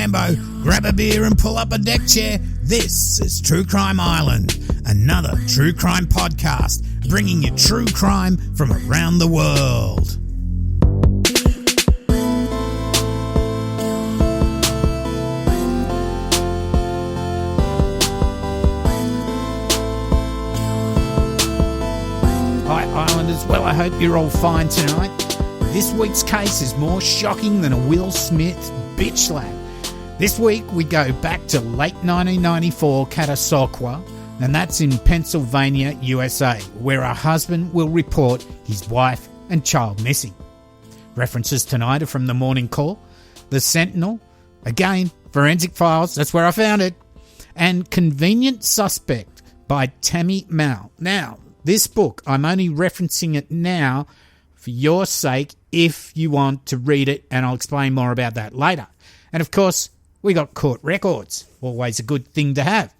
Rambo, grab a beer and pull up a deck chair. This is True Crime Island, another true crime podcast, bringing you true crime from around the world. Hi Islanders, well I hope you're all fine tonight. This week's case is more shocking than a Will Smith bitch slap. This week we go back to late 1994 Catasauqua, and that's in Pennsylvania, USA, where a husband will report his wife and child missing. References tonight are from The Morning Call, The Sentinel, again, Forensic Files, that's where I found it, and Convenient Suspect by Tammy Mal. Now, this book, I'm only referencing it now for your sake if you want to read it, and I'll explain more about that later. And of course, we got court records, always a good thing to have.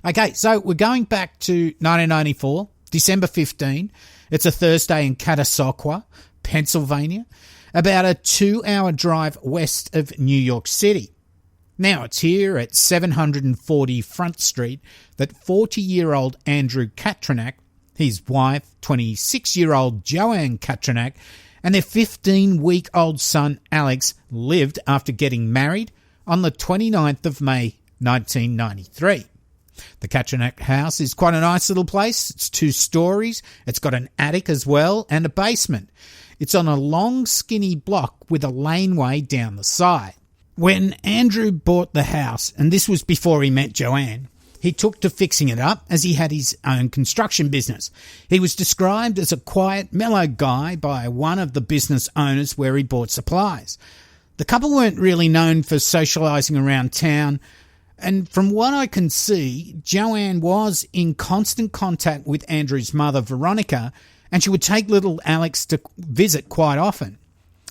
Okay, so we're going back to 1994, December 15. It's a Thursday in Catasauqua, Pennsylvania, about a 2-hour drive west of New York City. Now, it's here at 740 Front Street that 40-year-old Andrew Katranak, his wife, 26-year-old Joanne Katranak, and their 15-week-old son Alex lived after getting married on the 29th of May 1993. The Katranak house is quite a nice little place. It's 2 stories. It's got an attic as well and a basement. It's on a long, skinny block with a laneway down the side. When Andrew bought the house, and this was before he met Joanne, he took to fixing it up as he had his own construction business. He was described as a quiet, mellow guy by one of the business owners where he bought supplies. The couple weren't really known for socialising around town, and from what I can see, Joanne was in constant contact with Andrew's mother, Veronica, and she would take little Alex to visit quite often.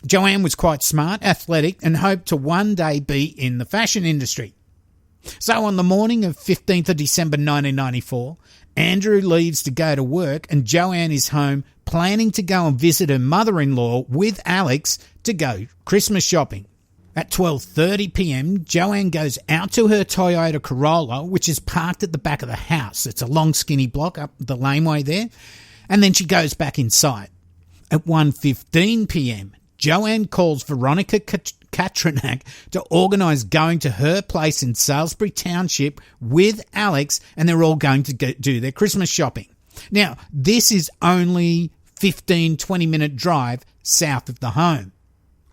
Joanne was quite smart, athletic, and hoped to one day be in the fashion industry. So on the morning of 15th of December 1994, Andrew leaves to go to work and Joanne is home planning to go and visit her mother-in-law with Alex to go Christmas shopping. At 12:30 p.m, Joanne goes out to her Toyota Corolla, which is parked at the back of the house. It's a long skinny block up the laneway there, and then she goes back inside. At 1:15 p.m, Joanne calls Veronica Katranak to organise going to her place in Salisbury Township with Alex, and they're all going to do their Christmas shopping. Now, this is only 15-20-minute drive south of the home.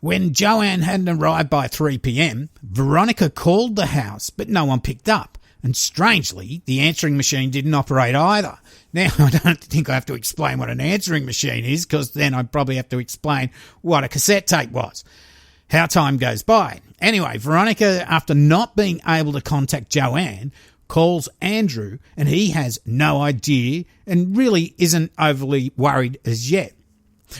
When Joanne hadn't arrived by 3 p.m, Veronica called the house, but no one picked up. And strangely, the answering machine didn't operate either. Now, I don't think I have to explain what an answering machine is, because then I'd probably have to explain what a cassette tape was. How time goes by. Anyway, Veronica, after not being able to contact Joanne, calls Andrew, and he has no idea and really isn't overly worried as yet.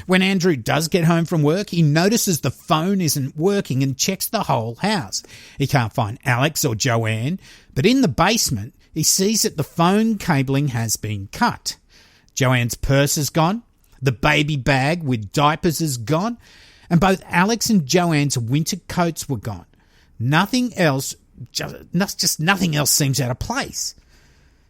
When Andrew does get home from work, he notices the phone isn't working and checks the whole house. He can't find Alex or Joanne, but in the basement, he sees that the phone cabling has been cut. Joanne's purse is gone, the baby bag with diapers is gone, and both Alex and Joanne's winter coats were gone. Nothing else, just nothing else seems out of place.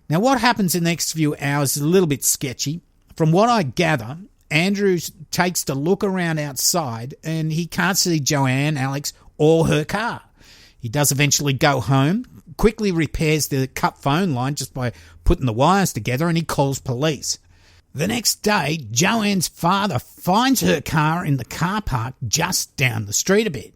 Now, what happens in the next few hours is a little bit sketchy. From what I gather, Andrew takes to look around outside and he can't see Joanne, Alex, or her car. He does eventually go home, quickly repairs the cut phone line just by putting the wires together, and he calls police. The next day, Joanne's father finds her car in the car park just down the street a bit.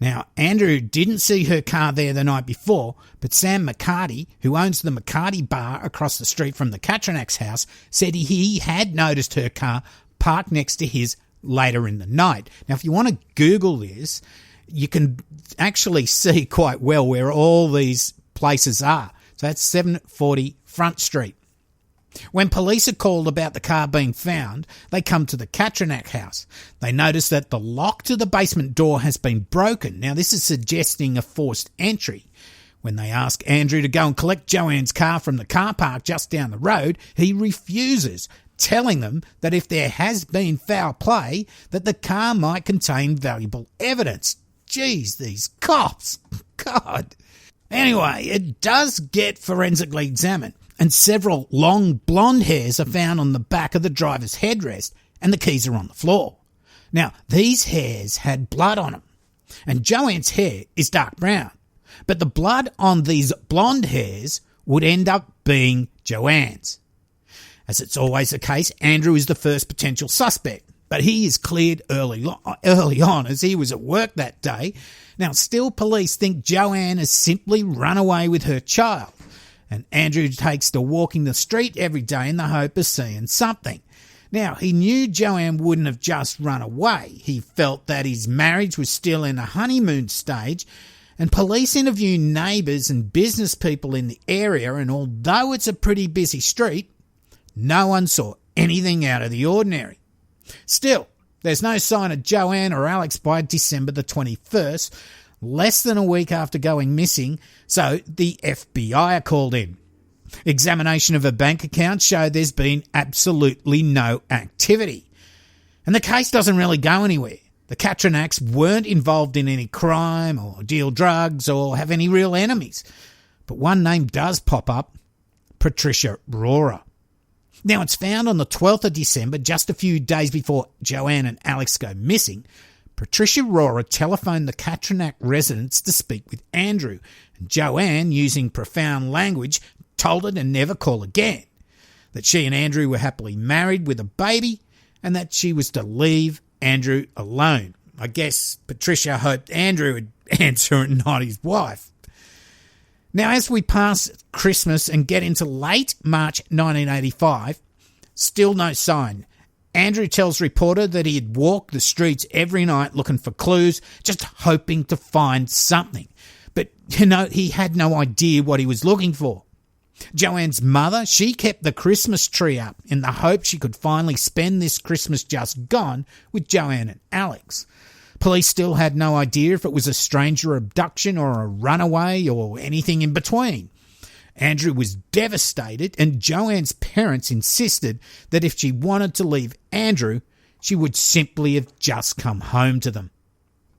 Now, Andrew didn't see her car there the night before, but Sam McCarty, who owns the McCarty bar across the street from the Katranak's house, said he had noticed her car parked next to his later in the night. Now, if you want to Google this, you can actually see quite well where all these places are. So that's 740 Front Street. When police are called about the car being found, they come to the Katranak house. They notice that the lock to the basement door has been broken. Now, this is suggesting a forced entry. When they ask Andrew to go and collect Joanne's car from the car park just down the road, he refuses, telling them that if there has been foul play, that the car might contain valuable evidence. Geez, these cops. God. Anyway, it does get forensically examined, and several long blonde hairs are found on the back of the driver's headrest, and the keys are on the floor. Now, these hairs had blood on them, and Joanne's hair is dark brown, but the blood on these blonde hairs would end up being Joanne's. As it's always the case, Andrew is the first potential suspect, but he is cleared early on as he was at work that day. Now, still police think Joanne has simply run away with her child, and Andrew takes to walking the street every day in the hope of seeing something. Now, he knew Joanne wouldn't have just run away. He felt that his marriage was still in a honeymoon stage, and police interview neighbours and business people in the area, and although it's a pretty busy street, no one saw anything out of the ordinary. Still, there's no sign of Joanne or Alex by December the 21st, less than a week after going missing, so the FBI are called in. Examination of her bank account showed there's been absolutely no activity. And the case doesn't really go anywhere. The Katranaks weren't involved in any crime or deal drugs or have any real enemies. But one name does pop up, Patricia Rorrer. Now, it's found on the 12th of December, just a few days before Joanne and Alex go missing. Patricia Rorrer telephoned the Katranak residence to speak with Andrew, and Joanne, using profound language, told her to never call again, that she and Andrew were happily married with a baby, and that she was to leave Andrew alone. I guess Patricia hoped Andrew would answer and not his wife. Now, as we pass Christmas and get into late March 1985, still no sign. Andrew tells reporter that he had walked the streets every night looking for clues, just hoping to find something. But, he had no idea what he was looking for. Joanne's mother, she kept the Christmas tree up in the hope she could finally spend this Christmas just gone with Joanne and Alex. Police still had no idea if it was a stranger abduction or a runaway or anything in between. Andrew was devastated, and Joanne's parents insisted that if she wanted to leave Andrew, she would simply have just come home to them.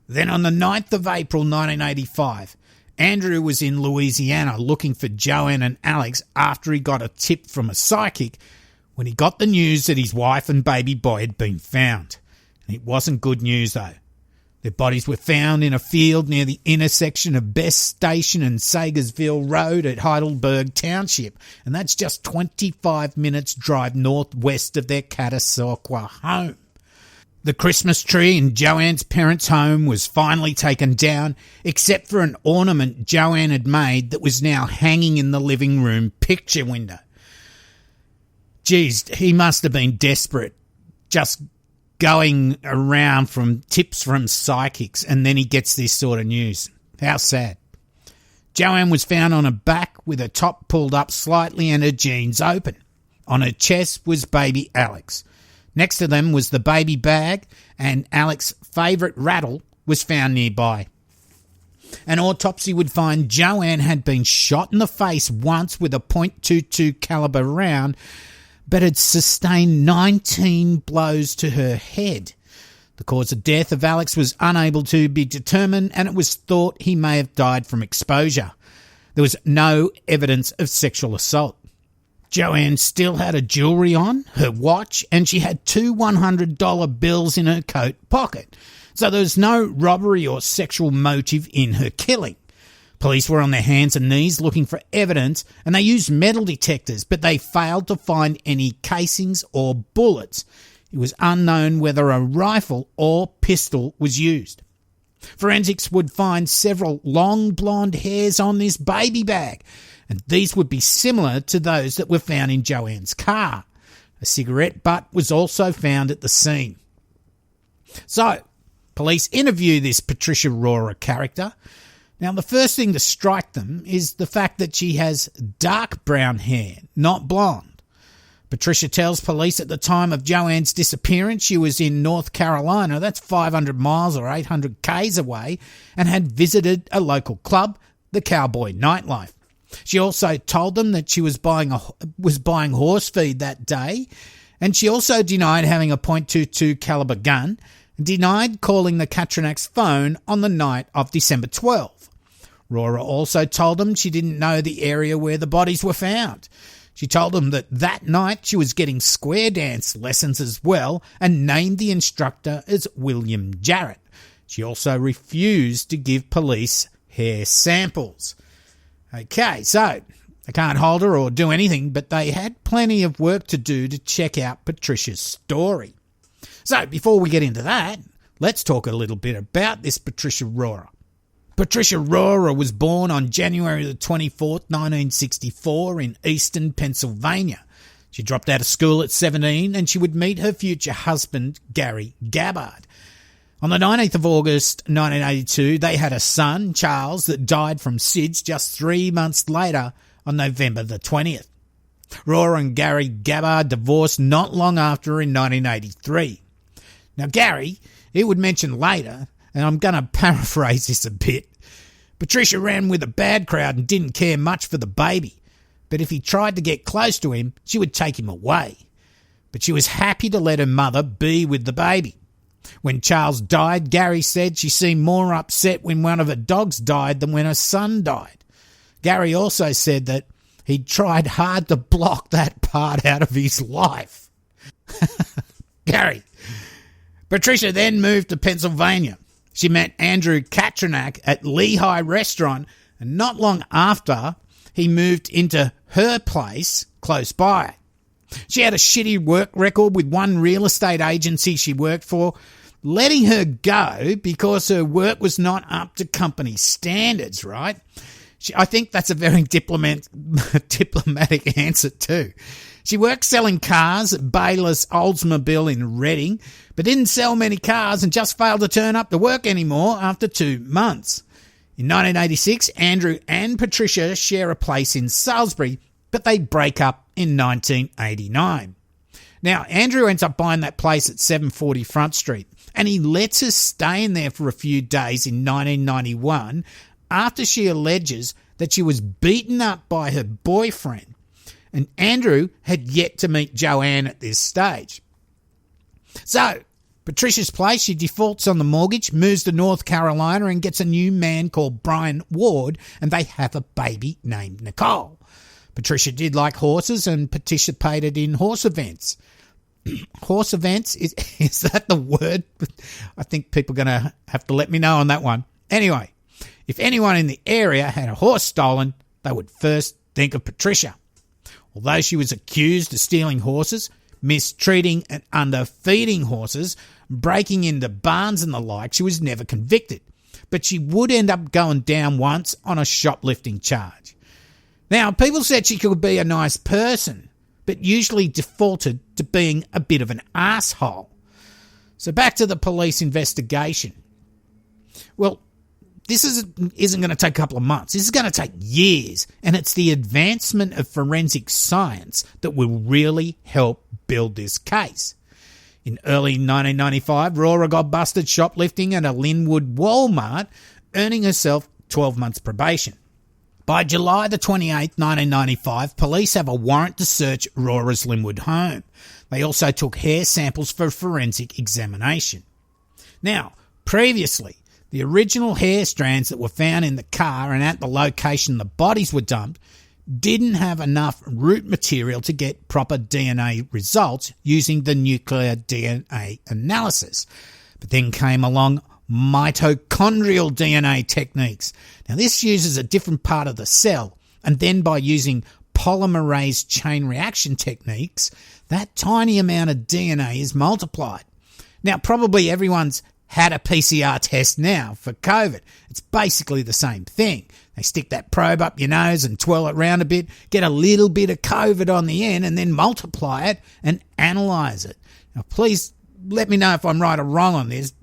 Then on the 9th of April 1985, Andrew was in Louisiana looking for Joanne and Alex after he got a tip from a psychic when he got the news that his wife and baby boy had been found. And it wasn't good news, though. Their bodies were found in a field near the intersection of Best Station and Sagersville Road at Heidelberg Township, and that's just 25 minutes drive northwest of their Catasauqua home. The Christmas tree in Joanne's parents' home was finally taken down, except for an ornament Joanne had made that was now hanging in the living room picture window. Geez, he must have been desperate, just going around from tips from psychics, and then he gets this sort of news. How sad. Joanne was found on her back with her top pulled up slightly and her jeans open. On her chest was baby Alex. Next to them was the baby bag, and Alex's favourite rattle was found nearby. An autopsy would find Joanne had been shot in the face once with a .22 caliber round, but had sustained 19 blows to her head. The cause of death of Alex was unable to be determined, and it was thought he may have died from exposure. There was no evidence of sexual assault. Joanne still had her jewellery on, her watch, and she had 2 $100 bills in her coat pocket. So there was no robbery or sexual motive in her killing. Police were on their hands and knees looking for evidence, and they used metal detectors, but they failed to find any casings or bullets. It was unknown whether a rifle or pistol was used. Forensics would find several long blonde hairs on this baby bag, and these would be similar to those that were found in Joanne's car. A cigarette butt was also found at the scene. So, police interview this Patricia Rorrer character. Now, the first thing to strike them is the fact that she has dark brown hair, not blonde. Patricia tells police at the time of Joanne's disappearance she was in North Carolina, that's 500 miles or 800 k's away, and had visited a local club, the Cowboy Nightlife. She also told them that she was buying horse feed that day, and she also denied having a .22 caliber gun, and denied calling the Katranak's phone on the night of December 12. Rorrer also told them she didn't know the area where the bodies were found. She told them that night she was getting square dance lessons as well and named the instructor as William Jarrett. She also refused to give police hair samples. Okay, so they can't hold her or do anything, but they had plenty of work to do to check out Patricia's story. So before we get into that, let's talk a little bit about this Patricia Rorrer. Patricia Rorrer was born on January the 24th, 1964 in Easton, Pennsylvania. She dropped out of school at 17 and she would meet her future husband, Gary Gabbard. On the 19th of August 1982, they had a son, Charles, that died from SIDS just 3 months later on November the 20th. Rorrer and Gary Gabbard divorced not long after in 1983. Now Gary, he would mention later, and I'm going to paraphrase this a bit, Patricia ran with a bad crowd and didn't care much for the baby, but if he tried to get close to him, she would take him away. But she was happy to let her mother be with the baby. When Charles died, Gary said she seemed more upset when one of her dogs died than when her son died. Gary also said that he'd tried hard to block that part out of his life. Gary. Patricia then moved to Pennsylvania. She met Andrew Katranak at Lehigh Restaurant, and not long after, he moved into her place close by. She had a shitty work record with one real estate agency she worked for, letting her go because her work was not up to company standards, right? I think that's a very diplomatic answer too. She worked selling cars at Baylor's Oldsmobile in Reading, but didn't sell many cars and just failed to turn up to work anymore after 2 months. In 1986, Andrew and Patricia share a place in Salisbury, but they break up in 1989. Now, Andrew ends up buying that place at 740 Front Street, and he lets her stay in there for a few days in 1991 after she alleges that she was beaten up by her boyfriend. And Andrew had yet to meet Joanne at this stage. So, Patricia's place, she defaults on the mortgage, moves to North Carolina and gets a new man called Brian Ward, and they have a baby named Nicole. Patricia did like horses and participated in horse events. Horse events, is that the word? I think people are going to have to let me know on that one. Anyway, if anyone in the area had a horse stolen, they would first think of Patricia. Although she was accused of stealing horses, mistreating and underfeeding horses, breaking into barns and the like, she was never convicted. But she would end up going down once on a shoplifting charge. Now, people said she could be a nice person, but usually defaulted to being a bit of an asshole. So back to the police investigation. Well, this isn't going to take a couple of months. This is going to take years, and it's the advancement of forensic science that will really help build this case. In early 1995, Rorrer got busted shoplifting at a Linwood Walmart, earning herself 12 months probation. By July the 28th, 1995, police have a warrant to search Rorer's Linwood home. They also took hair samples for forensic examination. Now, previously, the original hair strands that were found in the car and at the location the bodies were dumped didn't have enough root material to get proper DNA results using the nuclear DNA analysis. But then came along mitochondrial DNA techniques. Now this uses a different part of the cell, and then by using polymerase chain reaction techniques, that tiny amount of DNA is multiplied. Now probably everyone's had a PCR test now for COVID. It's basically the same thing. They stick that probe up your nose and twirl it around a bit, get a little bit of COVID on the end, and then multiply it and analyse it. Now, please let me know if I'm right or wrong on this,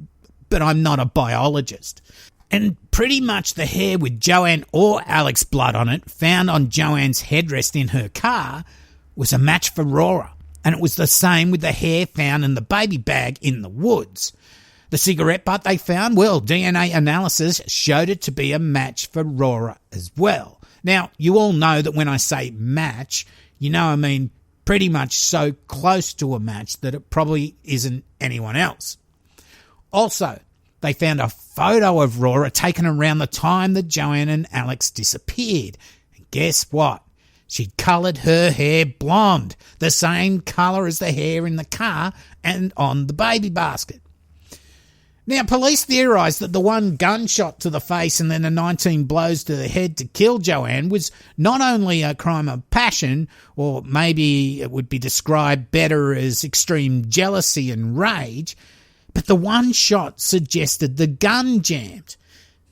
but I'm not a biologist. And pretty much the hair with Joanne or Alex's blood on it, found on Joanne's headrest in her car, was a match for Rorrer. And it was the same with the hair found in the baby bag in the woods. The cigarette butt they found, well, DNA analysis showed it to be a match for Rorrer as well. Now, you all know that when I say match, you know I mean pretty much so close to a match that it probably isn't anyone else. Also, they found a photo of Rorrer taken around the time that Joanne and Alex disappeared. And guess what? She'd coloured her hair blonde, the same colour as the hair in the car and on the baby basket. Now, police theorised that the one gunshot to the face and then the 19 blows to the head to kill Joanne was not only a crime of passion, or maybe it would be described better as extreme jealousy and rage, but the one shot suggested the gun jammed.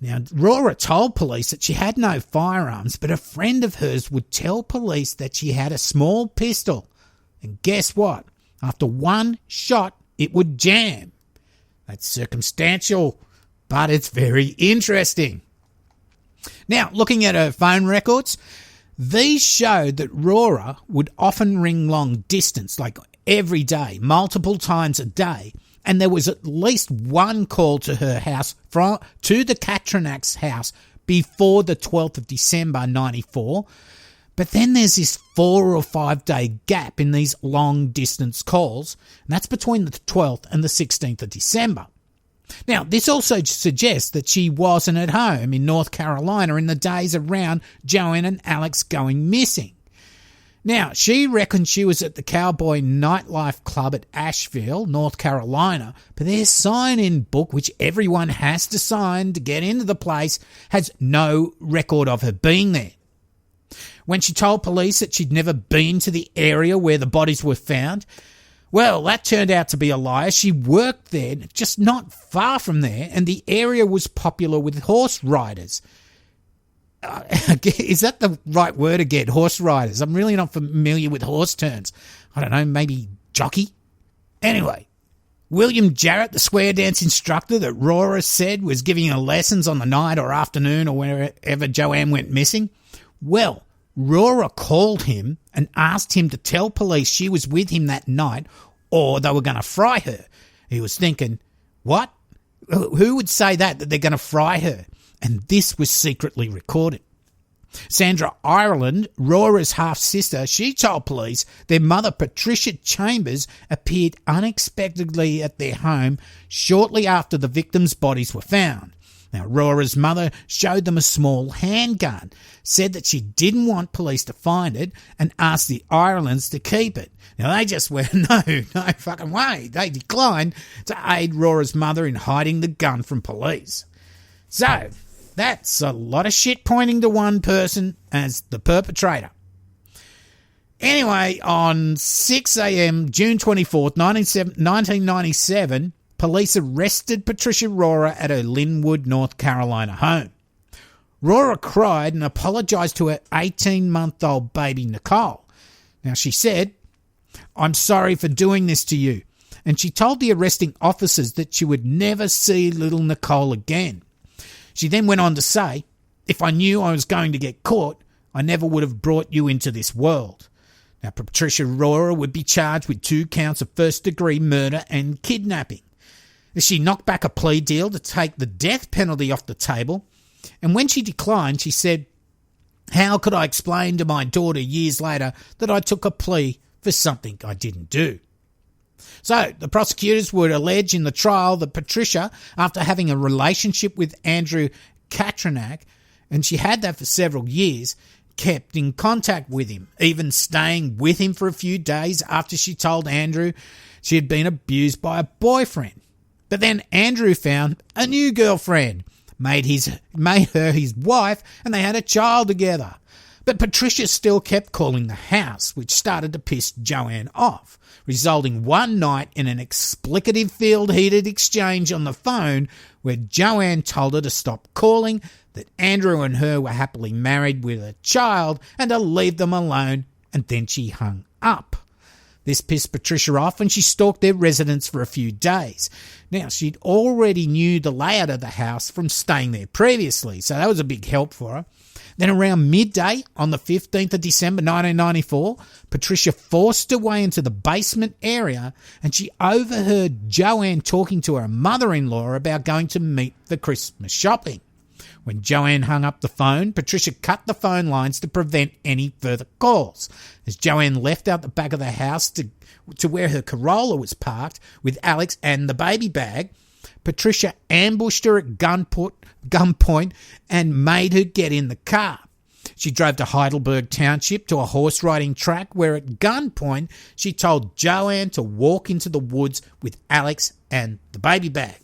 Now, Rorrer told police that she had no firearms, but a friend of hers would tell police that she had a small pistol. And guess what? After one shot, it would jam. That's circumstantial, but it's very interesting. Now, looking at her phone records, these showed that Rorrer would often ring long distance, like every day, multiple times a day, and there was at least one call to her house to the Katranak's house before the 12th of December 94. But then there's this 4 or 5 day gap in these long distance calls, and that's between the 12th and the 16th of December. Now, this also suggests that she wasn't at home in North Carolina in the days around Joanne and Alex going missing. Now, she reckons she was at the Cowboy Nightlife Club at Asheville, North Carolina, but their sign-in book, which everyone has to sign to get into the place, has no record of her being there. When she told police that she'd never been to the area where the bodies were found, well, that turned out to be a lie. She worked there, just not far from there, and the area was popular with horse riders. Is that the right word again? Horse riders. I'm really not familiar with horse terms. I don't know, maybe jockey? Anyway, William Jarrett, the square dance instructor that Rorrer said was giving her lessons on the night or afternoon or wherever Joanne went missing, well, Rorrer called him and asked him to tell police she was with him that night or they were going to fry her. He was thinking, what? Who would say that they're going to fry her? And this was secretly recorded. Sandra Ireland, Rorer's half-sister, she told police their mother, Patricia Chambers, appeared unexpectedly at their home shortly after the victims' bodies were found. Now, Rorer's mother showed them a small handgun, said that she didn't want police to find it, and asked the Irelands to keep it. Now, they just went, no fucking way. They declined to aid Rorer's mother in hiding the gun from police. So, that's a lot of shit pointing to one person as the perpetrator. Anyway, on 6 a.m., June 24th, 1997, police arrested Patricia Rorrer at her Linwood, North Carolina home. Rorrer cried and apologised to her 18-month-old baby Nicole. Now, she said, "I'm sorry for doing this to you." And she told the arresting officers that she would never see little Nicole again. She then went on to say, "If I knew I was going to get caught, I never would have brought you into this world." Now, Patricia Rorrer would be charged with 2 counts of first-degree murder and kidnapping. She knocked back a plea deal to take the death penalty off the table, and when she declined, she said, "How could I explain to my daughter years later that I took a plea for something I didn't do?" So, the prosecutors would allege in the trial that Patricia, after having a relationship with Andrew Katranak, and she had that for several years, kept in contact with him, even staying with him for a few days after she told Andrew she had been abused by a boyfriend. But then Andrew found a new girlfriend, made her his wife, and they had a child together. But Patricia still kept calling the house, which started to piss Joanne off, resulting one night in an explicative-filled heated exchange on the phone where Joanne told her to stop calling, that Andrew and her were happily married with a child, and to leave them alone, and then she hung up. This pissed Patricia off and she stalked their residence for a few days. Now, she'd already knew the layout of the house from staying there previously, so that was a big help for her. Then around midday on the 15th of December 1994, Patricia forced her way into the basement area and she overheard Joanne talking to her mother-in-law about going to meet for Christmas shopping. When Joanne hung up the phone, Patricia cut the phone lines to prevent any further calls. As Joanne left out the back of the house to where her Corolla was parked with Alex and the baby bag, Patricia ambushed her at gunpoint and made her get in the car. She drove to Heidelberg Township to a horse riding track where at gunpoint she told Joanne to walk into the woods with Alex and the baby bag.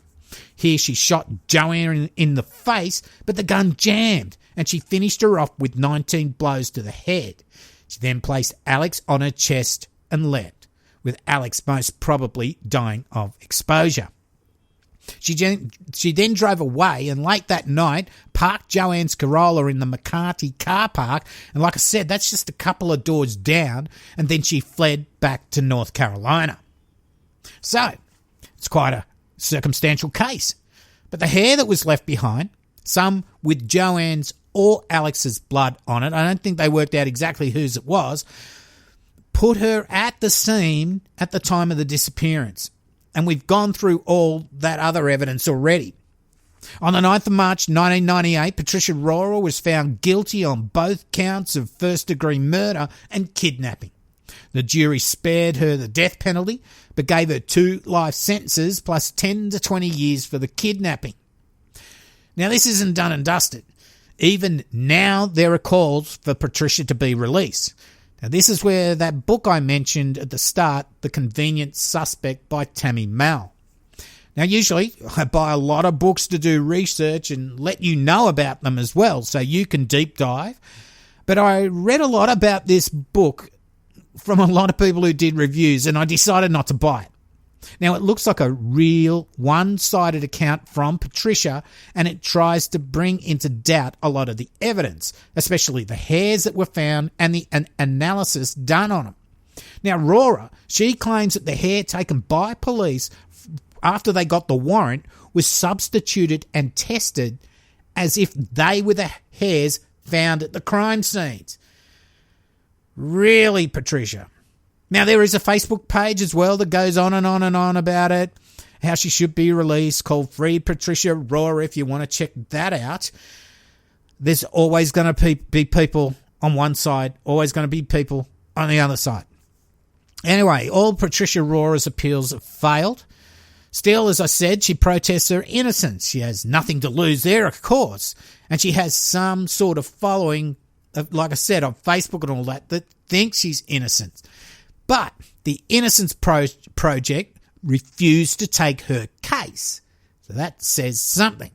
Here she shot Joanne in the face, but the gun jammed and she finished her off with 19 blows to the head. She then placed Alex on her chest and left, with Alex most probably dying of exposure. She then drove away and late that night parked Joanne's Corolla in the McCarthy car park, and like I said, that's just a couple of doors down, and then she fled back to North Carolina. So, it's quite a circumstantial case. But the hair that was left behind, some with Joanne's or Alex's blood on it, I don't think they worked out exactly whose it was, put her at the scene at the time of the disappearance. And we've gone through all that other evidence already. On the 9th of March 1998, Patricia Rorrer was found guilty on both counts of first-degree murder and kidnapping. The jury spared her the death penalty, but gave her 2 life sentences plus 10 to 20 years for the kidnapping. Now, this isn't done and dusted. Even now, there are calls for Patricia to be released. Now, this is where that book I mentioned at the start, The Convenient Suspect by Tammy Mal. Now, usually I buy a lot of books to do research and let you know about them as well, so you can deep dive. But I read a lot about this book from a lot of people who did reviews, and I decided not to buy it. Now, it looks like a real one-sided account from Patricia, and it tries to bring into doubt a lot of the evidence, especially the hairs that were found and the analysis done on them. Now, Rorrer, she claims that the hair taken by police after they got the warrant was substituted and tested as if they were the hairs found at the crime scenes. Really, Patricia? Now, there is a Facebook page as well that goes on and on and on about it, how she should be released, called Free Patricia Rorrer, if you want to check that out. There's always going to be people on one side, always going to be people on the other side. Anyway, all Patricia Rorer's appeals have failed. Still, as I said, she protests her innocence. She has nothing to lose there, of course, and she has some sort of following, like I said, on Facebook and all that thinks she's innocent. But the Innocence Project refused to take her case. So that says something.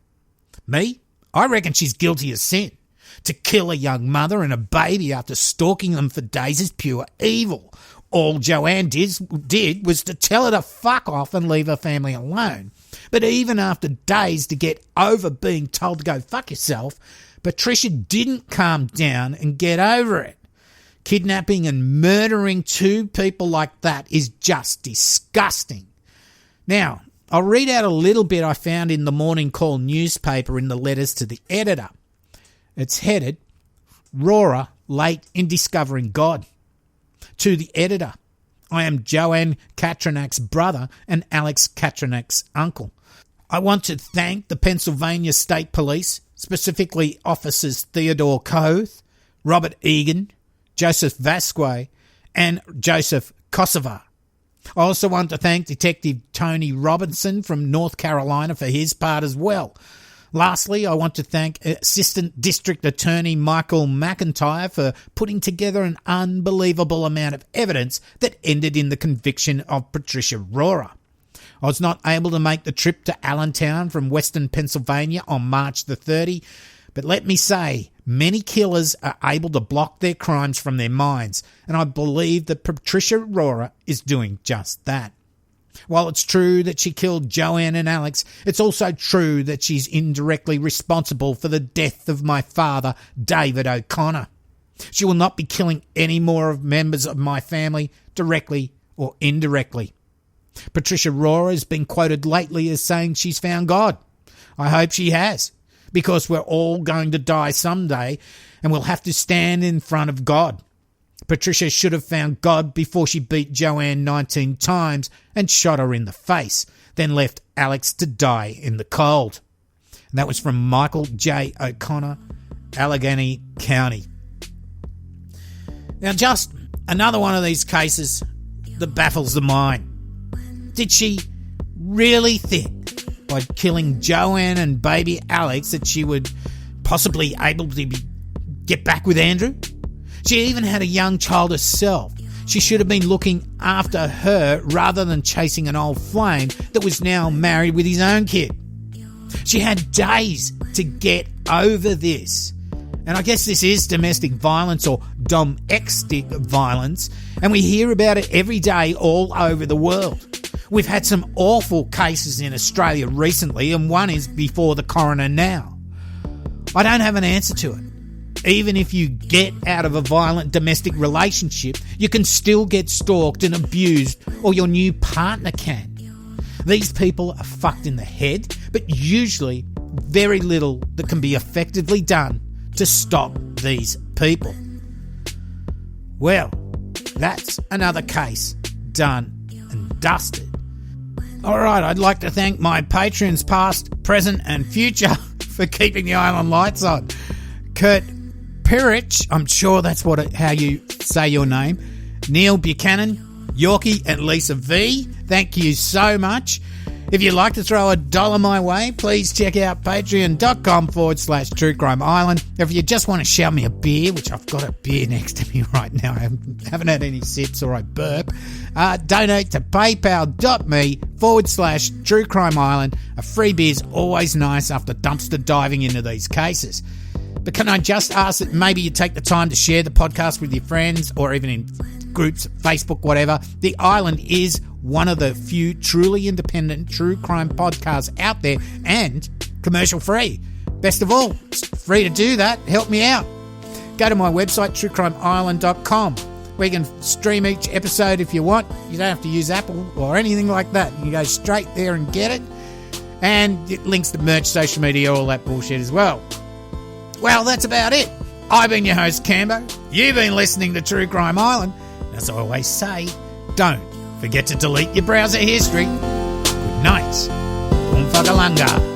Me? I reckon she's guilty of sin. To kill a young mother and a baby after stalking them for days is pure evil. All Joanne did was to tell her to fuck off and leave her family alone. But even after days to get over being told to go fuck yourself, Patricia didn't calm down and get over it. Kidnapping and murdering 2 people like that is just disgusting. Now, I'll read out a little bit I found in the Morning Call newspaper in the letters to the editor. It's headed, Rorrer late in discovering God. To the editor, I am Joanne Katranak's brother and Alex Katranak's uncle. I want to thank the Pennsylvania State Police, specifically Officers Theodore Koth, Robert Egan, Joseph Vasquez, and Joseph Kosovar. I also want to thank Detective Tony Robinson from North Carolina for his part as well. Lastly, I want to thank Assistant District Attorney Michael McIntyre for putting together an unbelievable amount of evidence that ended in the conviction of Patricia Rorrer. I was not able to make the trip to Allentown from Western Pennsylvania on March the 30th, but let me say, many killers are able to block their crimes from their minds, and I believe that Patricia Rorrer is doing just that. While it's true that she killed Joanne and Alex, it's also true that she's indirectly responsible for the death of my father, David O'Connor. She will not be killing any more of members of my family, directly or indirectly. Patricia Rorrer has been quoted lately as saying she's found God. I hope she has, because we're all going to die someday and we'll have to stand in front of God. Patricia should have found God before she beat Joanne 19 times and shot her in the face, then left Alex to die in the cold. And that was from Michael J. O'Connor, Allegheny County. Now, just another one of these cases that baffles the mind. Did she really think, by killing Joanne and baby Alex that she would possibly able to get back with Andrew? She even had a young child herself. She should have been looking after her rather than chasing an old flame that was now married with his own kid. She had days to get over this. And I guess this is domestic violence or domestic violence, and we hear about it every day all over the world. We've had some awful cases in Australia recently, and one is before the coroner now. I don't have an answer to it. Even if you get out of a violent domestic relationship, you can still get stalked and abused, or your new partner can. These people are fucked in the head, but usually very little that can be effectively done to stop these people. Well, that's another case done and dusted. Alright, I'd like to thank my patrons past, present and future for keeping the island lights on. Kurt Pirich, I'm sure that's how you say your name. Neil Buchanan, Yorkie and Lisa V, thank you so much. If you'd like to throw $1 my way, please check out patreon.com/True Crime Island. If you just want to shout me a beer, which I've got a beer next to me right now, I haven't had any sips or I burp, donate to paypal.me/True Crime Island. A free beer's always nice after dumpster diving into these cases. But can I just ask that maybe you take the time to share the podcast with your friends or even in groups, Facebook, whatever. The Island is one of the few truly independent true crime podcasts out there and commercial free. Best of all, it's free to do that. Help me out. Go to my website, truecrimeisland.com, where you can stream each episode if you want. You don't have to use Apple or anything like that. You go straight there and get it. And it links to merch, social media, all that bullshit as well. Well, that's about it. I've been your host, Cambo. You've been listening to True Crime Island. As I always say, don't forget to delete your browser history. Good night. Boom fuckalunga.